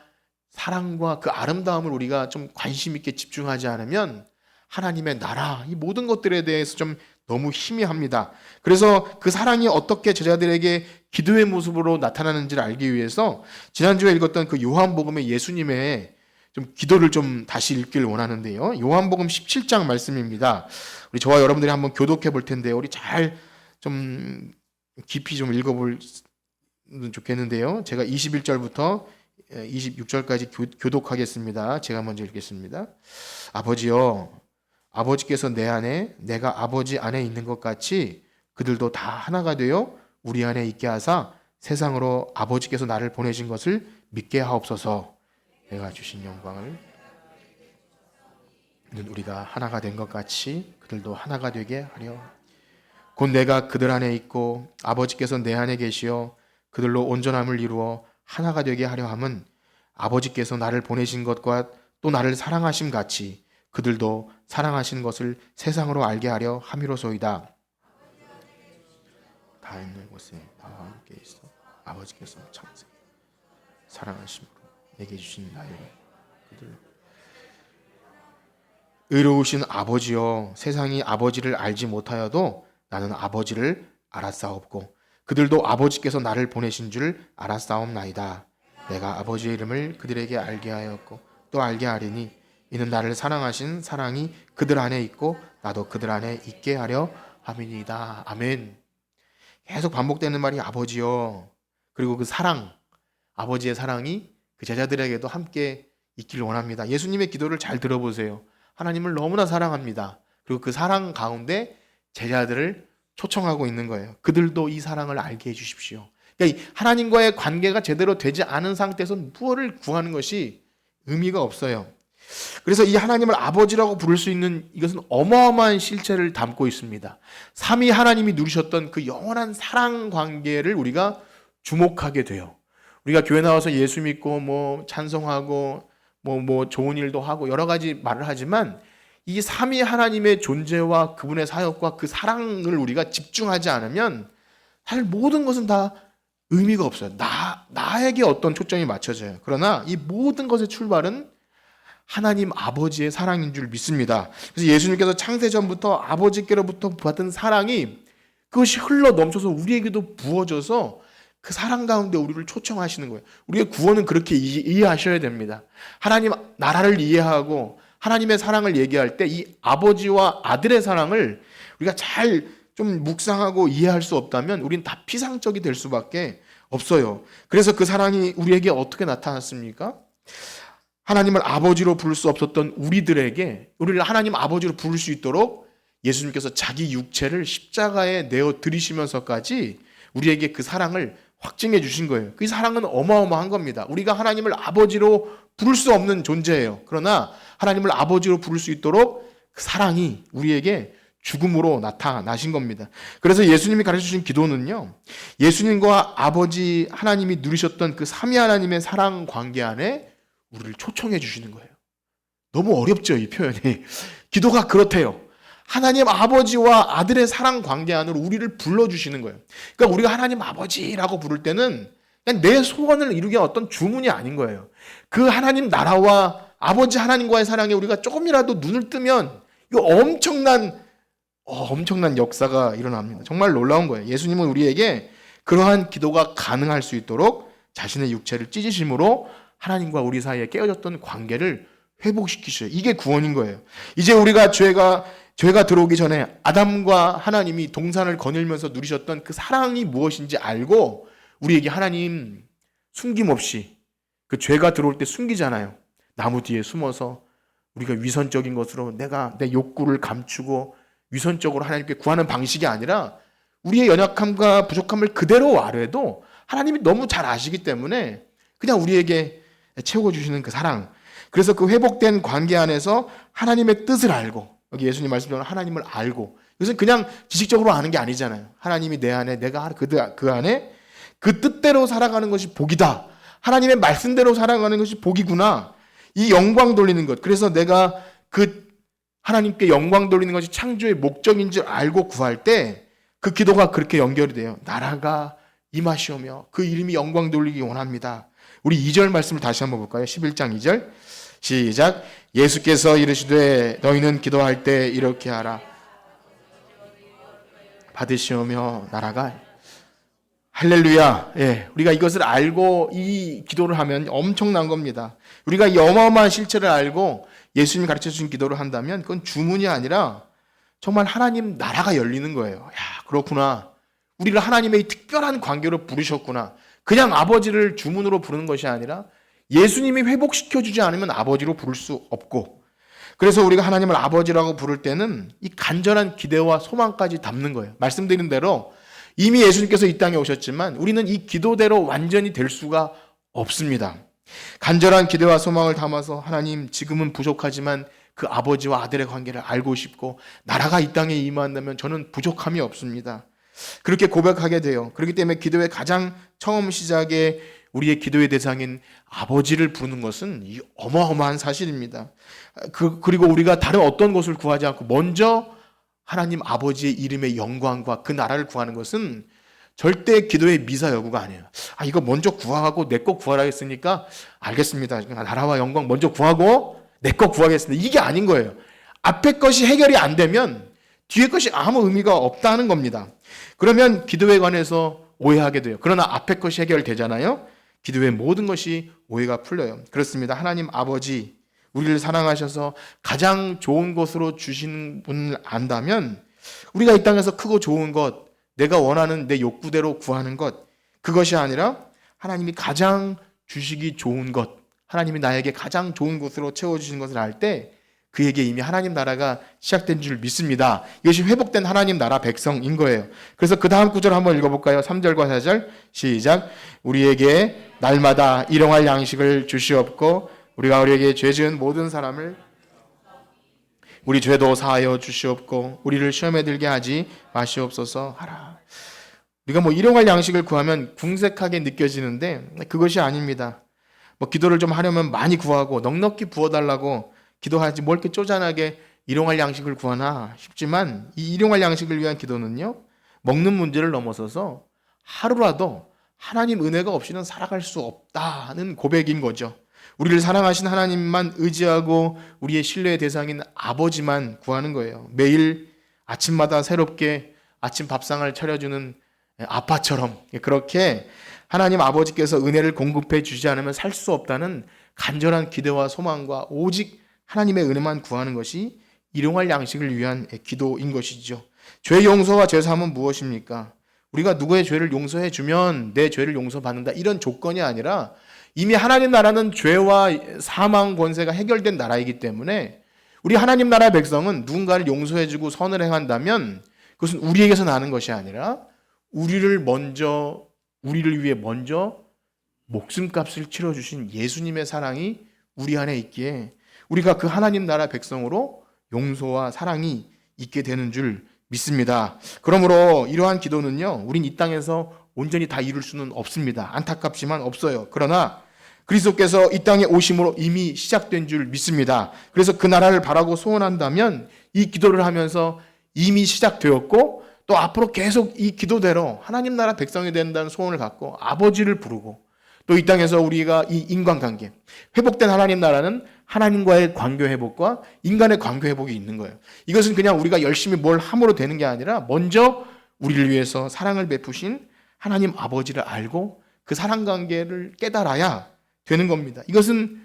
사랑과 그 아름다움을 우리가 좀 관심 있게 집중하지 않으면 하나님의 나라, 이 모든 것들에 대해서 좀 너무 희미합니다. 그래서 그 사랑이 어떻게 제자들에게 기도의 모습으로 나타나는지를 알기 위해서 지난주에 읽었던 그 요한복음의 예수님의 좀 기도를 좀 다시 읽길 원하는데요. 요한복음 17장 말씀입니다. 우리 저와 여러분들이 한번 교독해 볼 텐데요. 우리 잘 좀 깊이 좀 읽어보면 좋겠는데요. 제가 21절부터 26절까지 교독하겠습니다. 제가 먼저 읽겠습니다. 아버지여, 아버지께서 내 안에 내가 아버지 안에 있는 것 같이 그들도 다 하나가 되어 우리 안에 있게 하사 세상으로 아버지께서 나를 보내신 것을 믿게 하옵소서. 내가 주신 영광을 우리가 하나가 된 것 같이 그들도 하나가 되게 하려. 곧 내가 그들 안에 있고 아버지께서 내 안에 계시어 그들로 온전함을 이루어 하나가 되게 하려 함은 아버지께서 나를 보내신 것과 또 나를 사랑하심 같이 그들도 사랑하신 것을 세상으로 알게 하려 함이로소이다. 다 있는 곳에 나와 함께 있어 아버지께서 창세 사랑하심으로 내게 주신 나의 그들. 의로우신 아버지여, 세상이 아버지를 알지 못하여도 나는 아버지를 알았사옵고 그들도 아버지께서 나를 보내신 줄 알았사옵나이다. 내가 아버지의 이름을 그들에게 알게 하였고 또 알게 하리니 이는 나를 사랑하신 사랑이 그들 안에 있고 나도 그들 안에 있게 하려 함이니이다. 아멘. 계속 반복되는 말이 아버지요. 그리고 그 사랑, 아버지의 사랑이 그 제자들에게도 함께 있기를 원합니다. 예수님의 기도를 잘 들어보세요. 하나님을 너무나 사랑합니다. 그리고 그 사랑 가운데 제자들을 초청하고 있는 거예요. 그들도 이 사랑을 알게 해주십시오. 그러니까 하나님과의 관계가 제대로 되지 않은 상태에서 무엇을 구하는 것이 의미가 없어요. 그래서 이 하나님을 아버지라고 부를 수 있는 이것은 어마어마한 실체를 담고 있습니다. 삼위 하나님이 누리셨던 그 영원한 사랑 관계를 우리가 주목하게 돼요. 우리가 교회 나와서 예수 믿고 뭐 찬송하고 뭐 좋은 일도 하고 여러 가지 말을 하지만 이 삼위 하나님의 존재와 그분의 사역과 그 사랑을 우리가 집중하지 않으면 사실 모든 것은 다 의미가 없어요. 나에게 어떤 초점이 맞춰져요. 그러나 이 모든 것의 출발은 하나님 아버지의 사랑인 줄 믿습니다. 그래서 예수님께서 창세전부터 아버지께로부터 받은 사랑이 그것이 흘러 넘쳐서 우리에게도 부어져서 그 사랑 가운데 우리를 초청하시는 거예요. 우리의 구원은 그렇게 이해하셔야 됩니다. 하나님 나라를 이해하고 하나님의 사랑을 얘기할 때 이 아버지와 아들의 사랑을 우리가 잘 좀 묵상하고 이해할 수 없다면 우리는 다 피상적이 될 수밖에 없어요. 그래서 그 사랑이 우리에게 어떻게 나타났습니까? 하나님을 아버지로 부를 수 없었던 우리들에게 우리를 하나님 아버지로 부를 수 있도록 예수님께서 자기 육체를 십자가에 내어 드리시면서까지 우리에게 그 사랑을 확증해 주신 거예요. 그 사랑은 어마어마한 겁니다. 우리가 하나님을 아버지로 부를 수 없는 존재예요. 그러나 하나님을 아버지로 부를 수 있도록 그 사랑이 우리에게 죽음으로 나타나신 겁니다. 그래서 예수님이 가르쳐주신 기도는요, 예수님과 아버지 하나님이 누리셨던 그 삼위 하나님의 사랑 관계 안에 우리를 초청해 주시는 거예요. 너무 어렵죠, 이 표현이. 기도가 그렇대요. 하나님 아버지와 아들의 사랑 관계 안으로 우리를 불러주시는 거예요. 그러니까 우리가 하나님 아버지라고 부를 때는 그냥 내 소원을 이루기 위한 어떤 주문이 아닌 거예요. 그 하나님 나라와 아버지 하나님과의 사랑에 우리가 조금이라도 눈을 뜨면 이거 엄청난 역사가 일어납니다. 정말 놀라운 거예요. 예수님은 우리에게 그러한 기도가 가능할 수 있도록 자신의 육체를 찢으심으로 하나님과 우리 사이에 깨어졌던 관계를 회복시키셔요. 이게 구원인 거예요. 이제 우리가 죄가 들어오기 전에 아담과 하나님이 동산을 거닐면서 누리셨던 그 사랑이 무엇인지 알고 우리에게 하나님 숨김없이 그 죄가 들어올 때 숨기잖아요. 나무 뒤에 숨어서 우리가 위선적인 것으로 내가 내 욕구를 감추고 위선적으로 하나님께 구하는 방식이 아니라 우리의 연약함과 부족함을 그대로 아뢰도 하나님이 너무 잘 아시기 때문에 그냥 우리에게 채워주시는 그 사랑. 그래서 그 회복된 관계 안에서 하나님의 뜻을 알고, 여기 예수님 말씀대로 하나님을 알고, 이것은 그냥 지식적으로 아는 게 아니잖아요. 하나님이 내 안에, 내가 그 안에 그 뜻대로 살아가는 것이 복이다. 하나님의 말씀대로 살아가는 것이 복이구나. 이 영광 돌리는 것. 그래서 내가 그 하나님께 영광 돌리는 것이 창조의 목적인 줄 알고 구할 때 그 그 기도가 그렇게 연결이 돼요. 나라가 임하시오며 그 이름이 영광 돌리기 원합니다. 우리 2절 말씀을 다시 한번 볼까요? 11장 2절 시작. 예수께서 이르시되 너희는 기도할 때 이렇게 하라. 받으시오며 나라가 할렐루야. 예, 우리가 이것을 알고 이 기도를 하면 엄청난 겁니다. 우리가 이 어마어마한 실체를 알고 예수님이 가르쳐 주신 기도를 한다면 그건 주문이 아니라 정말 하나님 나라가 열리는 거예요. 야, 그렇구나. 우리를 하나님의 이 특별한 관계로 부르셨구나. 그냥 아버지를 주문으로 부르는 것이 아니라 예수님이 회복시켜주지 않으면 아버지로 부를 수 없고, 그래서 우리가 하나님을 아버지라고 부를 때는 이 간절한 기대와 소망까지 담는 거예요. 말씀드린 대로 이미 예수님께서 이 땅에 오셨지만 우리는 이 기도대로 완전히 될 수가 없습니다. 간절한 기대와 소망을 담아서 하나님 지금은 부족하지만 그 아버지와 아들의 관계를 알고 싶고 나라가 이 땅에 임한다면 저는 부족함이 없습니다. 그렇게 고백하게 돼요. 그렇기 때문에 기도의 가장 처음 시작에 우리의 기도의 대상인 아버지를 부르는 것은 이 어마어마한 사실입니다. 그리고 우리가 다른 어떤 것을 구하지 않고 먼저 하나님 아버지의 이름의 영광과 그 나라를 구하는 것은 절대 기도의 미사 여구가 아니에요. 이거 먼저 구하고 내 거 구하라 했으니까 알겠습니다. 나라와 영광 먼저 구하고 내 거 구하겠습니다. 이게 아닌 거예요. 앞에 것이 해결이 안 되면 뒤에 것이 아무 의미가 없다는 겁니다. 그러면 기도에 관해서 오해하게 돼요. 그러나 앞에 것이 해결되잖아요. 기도의 모든 것이 오해가 풀려요. 그렇습니다. 하나님 아버지, 우리를 사랑하셔서 가장 좋은 것으로 주시는 분을 안다면 우리가 이 땅에서 크고 좋은 것, 내가 원하는 내 욕구대로 구하는 것, 그것이 아니라 하나님이 가장 주시기 좋은 것, 하나님이 나에게 가장 좋은 것으로 채워주시는 것을 알 때 그에게 이미 하나님 나라가 시작된 줄 믿습니다. 이것이 회복된 하나님 나라 백성인 거예요. 그래서 그 다음 구절 한번 읽어볼까요? 3절과 4절 시작. 우리에게 날마다 일용할 양식을 주시옵고 우리가 우리에게 죄 지은 모든 사람을 우리 죄도 사하여 주시옵고 우리를 시험에 들게 하지 마시옵소서 하라. 우리가 일용할 양식을 구하면 궁색하게 느껴지는데 그것이 아닙니다. 기도를 좀 하려면 많이 구하고 넉넉히 부어달라고 기도하지 뭘 이렇게 쪼잔하게 일용할 양식을 구하나 싶지만 이 일용할 양식을 위한 기도는요, 먹는 문제를 넘어서서 하루라도 하나님 은혜가 없이는 살아갈 수 없다는 고백인 거죠. 우리를 사랑하신 하나님만 의지하고 우리의 신뢰의 대상인 아버지만 구하는 거예요. 매일 아침마다 새롭게 아침 밥상을 차려주는 아빠처럼 그렇게 하나님 아버지께서 은혜를 공급해 주지 않으면 살 수 없다는 간절한 기대와 소망과 오직 하나님의 은혜만 구하는 것이 일용할 양식을 위한 기도인 것이죠. 죄 용서와 죄 사함은 무엇입니까? 우리가 누구의 죄를 용서해 주면 내 죄를 용서받는다 이런 조건이 아니라 이미 하나님 나라는 죄와 사망 권세가 해결된 나라이기 때문에 우리 하나님 나라의 백성은 누군가를 용서해 주고 선을 행한다면 그것은 우리에게서 나는 것이 아니라 우리를 위해 먼저 목숨값을 치러주신 예수님의 사랑이 우리 안에 있기에 우리가 그 하나님 나라 백성으로 용서와 사랑이 있게 되는 줄 믿습니다. 그러므로 이러한 기도는요, 우린 이 땅에서 온전히 다 이룰 수는 없습니다. 안타깝지만 없어요. 그러나 그리스도께서 이 땅에 오심으로 이미 시작된 줄 믿습니다. 그래서 그 나라를 바라고 소원한다면 이 기도를 하면서 이미 시작되었고 또 앞으로 계속 이 기도대로 하나님 나라 백성이 된다는 소원을 갖고 아버지를 부르고 또 이 땅에서 우리가 이 인간관계, 회복된 하나님 나라는 하나님과의 관계 회복과 인간의 관계 회복이 있는 거예요. 이것은 그냥 우리가 열심히 뭘 함으로 되는 게 아니라 먼저 우리를 위해서 사랑을 베푸신 하나님 아버지를 알고 그 사랑 관계를 깨달아야 되는 겁니다. 이것은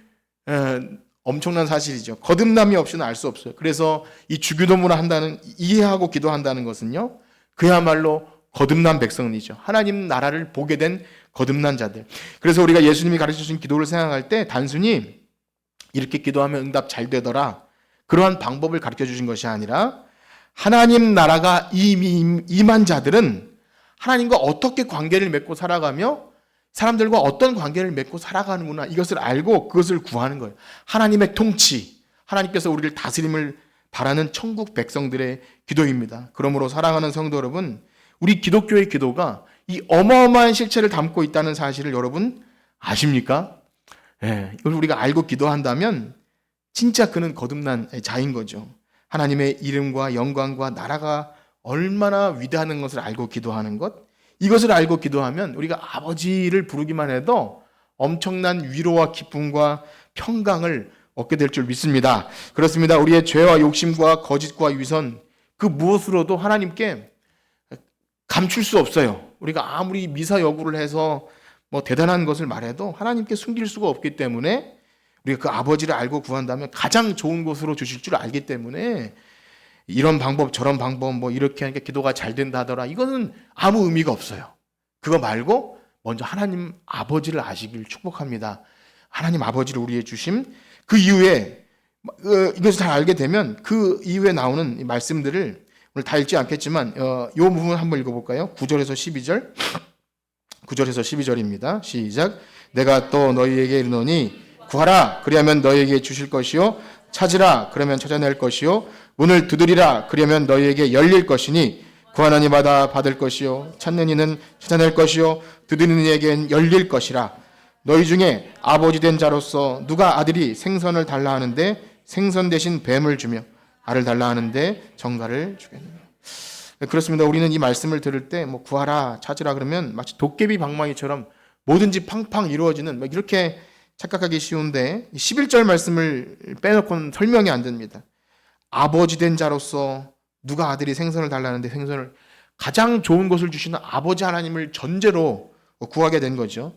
엄청난 사실이죠. 거듭남이 없이는 알 수 없어요. 그래서 이 주기도문을 이해하고 기도한다는 것은요, 그야말로 거듭난 백성이죠. 하나님 나라를 보게 된 거듭난 자들. 그래서 우리가 예수님이 가르쳐주신 기도를 생각할 때 단순히 이렇게 기도하면 응답 잘 되더라, 그러한 방법을 가르쳐 주신 것이 아니라 하나님 나라가 이미 임한 자들은 하나님과 어떻게 관계를 맺고 살아가며 사람들과 어떤 관계를 맺고 살아가는구나, 이것을 알고 그것을 구하는 거예요. 하나님의 통치, 하나님께서 우리를 다스림을 바라는 천국 백성들의 기도입니다. 그러므로 사랑하는 성도 여러분, 우리 기독교의 기도가 이 어마어마한 실체를 담고 있다는 사실을 여러분 아십니까? 이걸 우리가 알고 기도한다면 진짜 그는 거듭난 자인 거죠. 하나님의 이름과 영광과 나라가 얼마나 위대한 것을 알고 기도하는 것, 이것을 알고 기도하면 우리가 아버지를 부르기만 해도 엄청난 위로와 기쁨과 평강을 얻게 될 줄 믿습니다. 그렇습니다. 우리의 죄와 욕심과 거짓과 위선, 그 무엇으로도 하나님께 감출 수 없어요. 우리가 아무리 미사 여구를 해서 뭐 대단한 것을 말해도 하나님께 숨길 수가 없기 때문에, 우리가 그 아버지를 알고 구한다면 가장 좋은 곳으로 주실 줄 알기 때문에, 이런 방법 저런 방법 뭐 이렇게 하니까 기도가 잘 된다 하더라, 이거는 아무 의미가 없어요. 그거 말고 먼저 하나님 아버지를 아시길 축복합니다. 하나님 아버지를 우리의 주심, 그 이후에 이것을 잘 알게 되면 그 이후에 나오는 이 말씀들을 오늘 다 읽지 않겠지만 이 부분 한번 읽어볼까요? 9절에서 12절, 9절에서 12절입니다. 시작. 내가 또 너희에게 이르노니 구하라 그리하면 너희에게 주실 것이요, 찾으라 그러면 찾아낼 것이요, 문을 두드리라 그러면 너희에게 열릴 것이니 구하는 이마다 받을 것이요, 찾는 이는 찾아낼 것이요, 두드리는 이에겐 열릴 것이라. 너희 중에 아버지 된 자로서 누가 아들이 생선을 달라 하는데 생선 대신 뱀을 주며 알을 달라 하는데 정갈을 주겠느냐. 그렇습니다. 우리는 이 말씀을 들을 때 뭐 구하라 찾으라 그러면 마치 도깨비 방망이처럼 뭐든지 팡팡 이루어지는, 막 이렇게 착각하기 쉬운데 11절 말씀을 빼놓고는 설명이 안 됩니다. 아버지 된 자로서 누가 아들이 생선을 달라는데 생선을, 가장 좋은 것을 주시는 아버지 하나님을 전제로 구하게 된 거죠.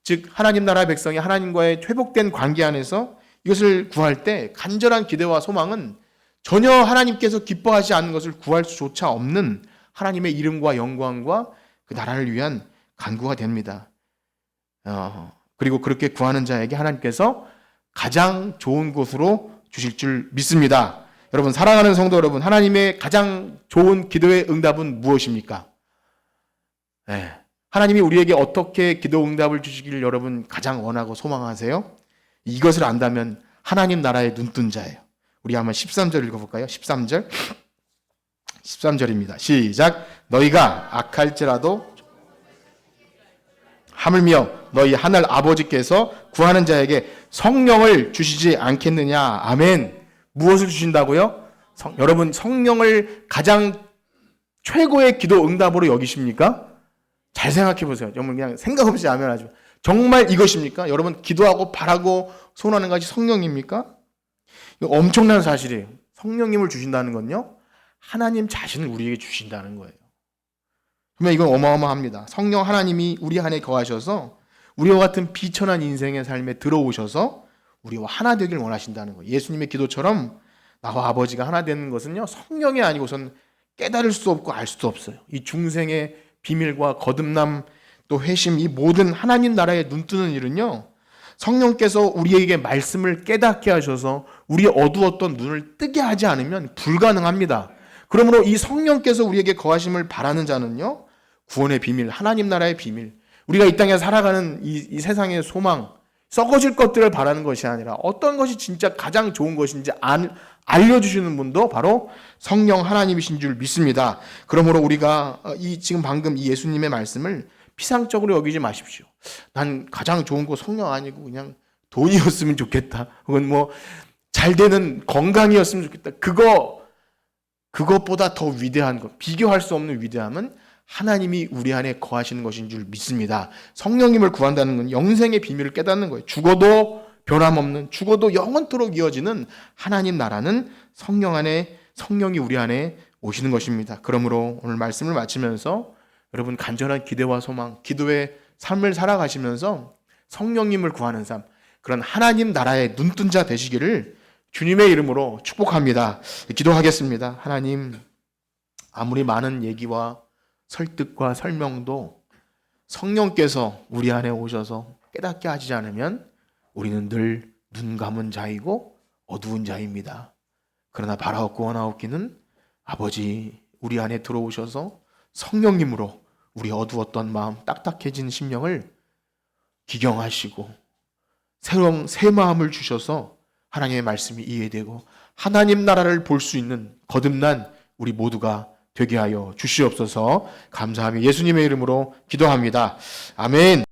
즉 하나님 나라의 백성이 하나님과의 회복된 관계 안에서 이것을 구할 때 간절한 기대와 소망은 전혀 하나님께서 기뻐하지 않는 것을 구할 수조차 없는 하나님의 이름과 영광과 그 나라를 위한 간구가 됩니다. 그리고 그렇게 구하는 자에게 하나님께서 가장 좋은 곳으로 주실 줄 믿습니다. 여러분, 사랑하는 성도 여러분, 하나님의 가장 좋은 기도의 응답은 무엇입니까? 하나님이 우리에게 어떻게 기도 응답을 주시기를 여러분 가장 원하고 소망하세요? 이것을 안다면 하나님 나라의 눈뜬 자예요. 우리 한번 13절 읽어볼까요? 13절. 13절입니다. 시작. 너희가 악할지라도 하물며 너희 하늘 아버지께서 구하는 자에게 성령을 주시지 않겠느냐. 아멘. 무엇을 주신다고요? 여러분, 성령을 가장 최고의 기도 응답으로 여기십니까? 잘 생각해 보세요. 정말 그냥 생각 없이 하면 하죠. 정말 이것입니까? 여러분, 기도하고 바라고 소원하는 것이 성령입니까? 이거 엄청난 사실이에요. 성령님을 주신다는 건요, 하나님 자신을 우리에게 주신다는 거예요. 그러면 이건 어마어마합니다. 성령 하나님이 우리 안에 거하셔서 우리와 같은 비천한 인생의 삶에 들어오셔서 우리와 하나 되길 원하신다는 거예요. 예수님의 기도처럼 나와 아버지가 하나 되는 것은요, 성령이 아니고선 깨달을 수 없고 알 수도 없어요. 이 중생의 비밀과 거듭남, 또 회심, 이 모든 하나님 나라에 눈뜨는 일은요, 성령께서 우리에게 말씀을 깨닫게 하셔서 우리의 어두웠던 눈을 뜨게 하지 않으면 불가능합니다. 그러므로 이 성령께서 우리에게 거하심을 바라는 자는요, 구원의 비밀, 하나님 나라의 비밀, 우리가 이 땅에 살아가는 이 세상의 소망, 썩어질 것들을 바라는 것이 아니라 어떤 것이 진짜 가장 좋은 것인지 알려주시는 분도 바로 성령 하나님이신 줄 믿습니다. 그러므로 우리가 지금 방금 이 예수님의 말씀을 피상적으로 여기지 마십시오. 난 가장 좋은 거 성령 아니고 그냥 돈이었으면 좋겠다. 혹은 뭐 잘 되는 건강이었으면 좋겠다. 그것보다 더 위대한 것, 비교할 수 없는 위대함은 하나님이 우리 안에 거하시는 것인 줄 믿습니다. 성령님을 구한다는 건 영생의 비밀을 깨닫는 거예요. 죽어도 변함없는, 죽어도 영원토록 이어지는 하나님 나라는 성령이 우리 안에 오시는 것입니다. 그러므로 오늘 말씀을 마치면서 여러분 간절한 기대와 소망, 기도의 삶을 살아가시면서 성령님을 구하는 삶, 그런 하나님 나라의 눈뜬 자 되시기를 주님의 이름으로 축복합니다. 기도하겠습니다. 하나님, 아무리 많은 얘기와 설득과 설명도 성령께서 우리 안에 오셔서 깨닫게 하지 않으면 우리는 늘 눈 감은 자이고 어두운 자입니다. 그러나 바라옵고 원하옵기는 아버지, 우리 안에 들어오셔서 성령님으로 우리 어두웠던 마음, 딱딱해진 심령을 기경하시고 새로운 새 마음을 주셔서 하나님의 말씀이 이해되고 하나님 나라를 볼 수 있는 거듭난 우리 모두가 되게 하여 주시옵소서. 감사하며 예수님의 이름으로 기도합니다. 아멘.